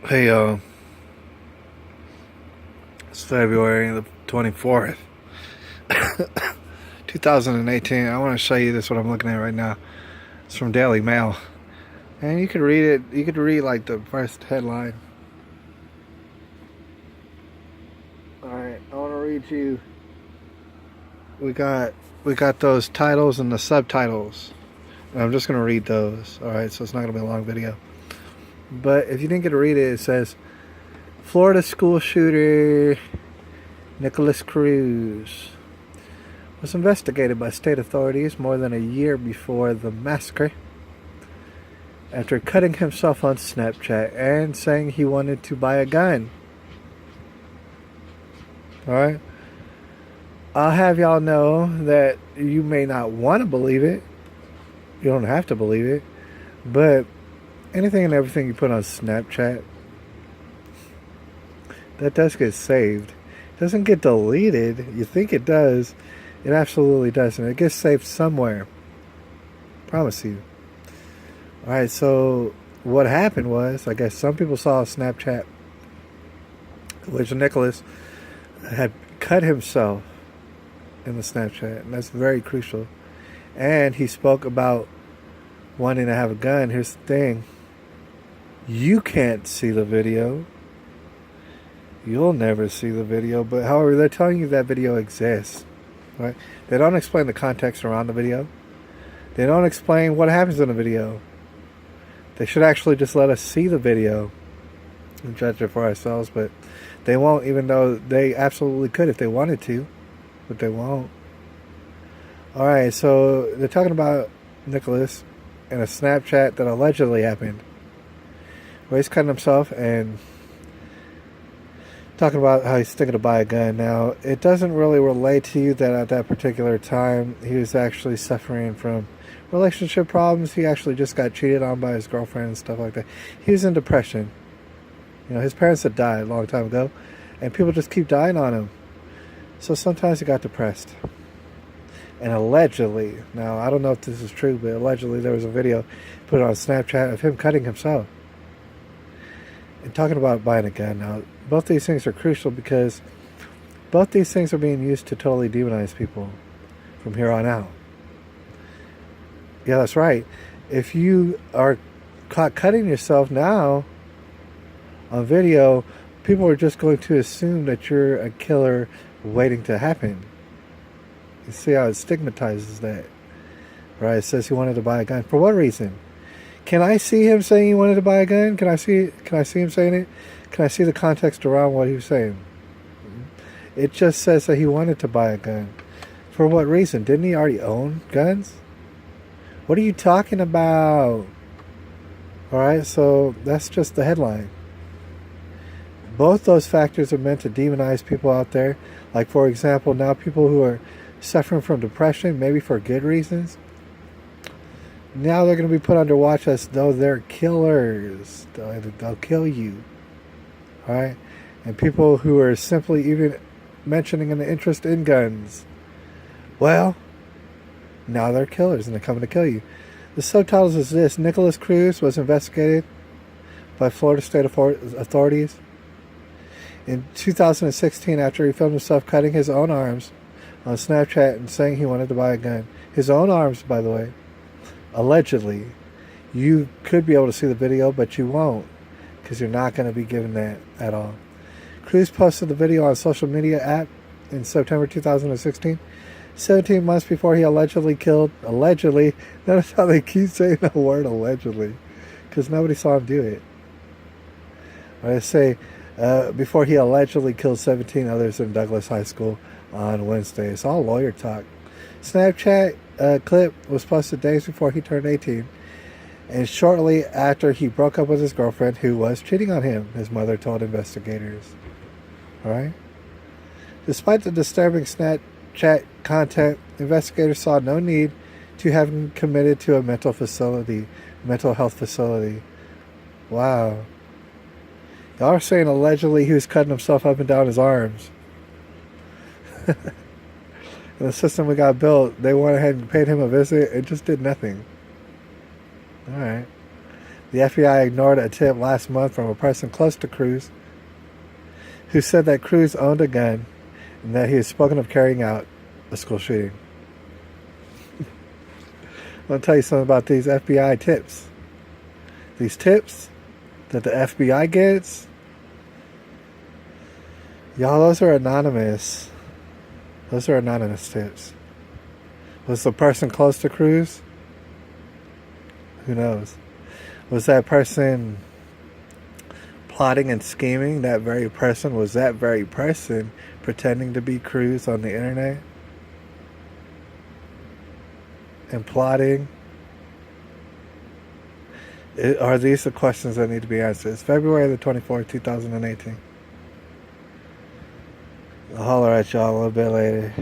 Hey, it's February the 24th, 2018. I want to show you this, what I'm looking at right now. It's from Daily Mail. And you could read it, you could read like the first headline. Alright, I want to read you. We got we got those titles and the subtitles. And I'm just going to read those. Alright, so it's not going to be a long video. But if you didn't get to read it, it says Florida school shooter Nicholas Cruz was investigated by state authorities more than a year before the massacre after cutting himself on Snapchat and saying he wanted to buy a gun. Alright? I'll have y'all know that you may not want to believe it. You don't have to believe it. But anything and everything you put on Snapchat, that does get saved. It doesn't get deleted. You think it does. It absolutely doesn't. It gets saved somewhere. Promise you. Alright, so what happened was, I guess some people saw Snapchat, which Nicholas had cut himself in the Snapchat, and that's very crucial. And he spoke about wanting to have a gun. Here's the thing. You can't see the video. You'll never see the video, but however, they're telling you that video exists. Right? They don't explain the context around the video. They don't explain what happens in the video. They should actually just let us see the video and judge it for ourselves, but they won't, even though they absolutely could if they wanted to, but they won't. Alright, so they're talking about Nicholas in a Snapchat that allegedly happened, where he's cutting himself and talking about how he's thinking to buy a gun. Now, it doesn't really relate to you that at that particular time he was actually suffering from relationship problems. He actually just got cheated on by his girlfriend and stuff like that. He was in depression. You know, his parents had died a long time ago, and people just keep dying on him. So sometimes he got depressed. And allegedly, now I don't know if this is true, but allegedly there was a video put on Snapchat of him cutting himself. And talking about buying a gun. Now, both these things are crucial because both these things are being used to totally demonize people from here on out. Yeah, that's right. If you are caught cutting yourself now on video, people are just going to assume that you're a killer waiting to happen. You see how it stigmatizes that, right? It says he wanted to buy a gun. For what reason? Can I see him saying he wanted to buy a gun? Can I see him saying it? Can I see the context around what he was saying? It just says that he wanted to buy a gun. For what reason? Didn't he already own guns? What are you talking about? Alright, so that's just the headline. Both those factors are meant to demonize people out there. Like, for example, now people who are suffering from depression, maybe for good reasons, now they're going to be put under watch as though they're killers. They'll kill you. Alright? And people who are simply even mentioning an interest in guns, well, now they're killers and they're coming to kill you. The subtitles is this: Nicholas Cruz was investigated by Florida state authorities in 2016 after he filmed himself cutting his own arms on Snapchat and saying he wanted to buy a gun. His own arms, by the way. Allegedly. You could be able to see the video, but you won't, because you're not going to be given that at all. Cruz posted the video on social media app in September 2016, 17 months before he allegedly killed. Allegedly. Notice how they keep saying the word allegedly, because nobody saw him do it. I say before he allegedly killed 17 others in Douglas High School on Wednesday. It's all lawyer talk. Snapchat clip was posted days before he turned 18, and shortly after he broke up with his girlfriend who was cheating on him, his mother told investigators. Alright? Despite the disturbing Snapchat content, investigators saw no need to have him committed to a mental health facility. Wow. Y'all are saying allegedly he was cutting himself up and down his arms. The system we got built, they went ahead and paid him a visit. It just did nothing. Alright. The FBI ignored a tip last month from a person close to Cruz who said that Cruz owned a gun and that he had spoken of carrying out a school shooting. I'm going to tell you something about these FBI tips. These tips that the FBI gets, y'all, those are anonymous. Those are anonymous tips. Was the person close to Cruz? Who knows? Was that person plotting and scheming? That very person? Was that very person pretending to be Cruz on the internet? And plotting? Are these the questions that need to be answered? It's February the 24th, 2018. I'll holler at y'all a little bit later.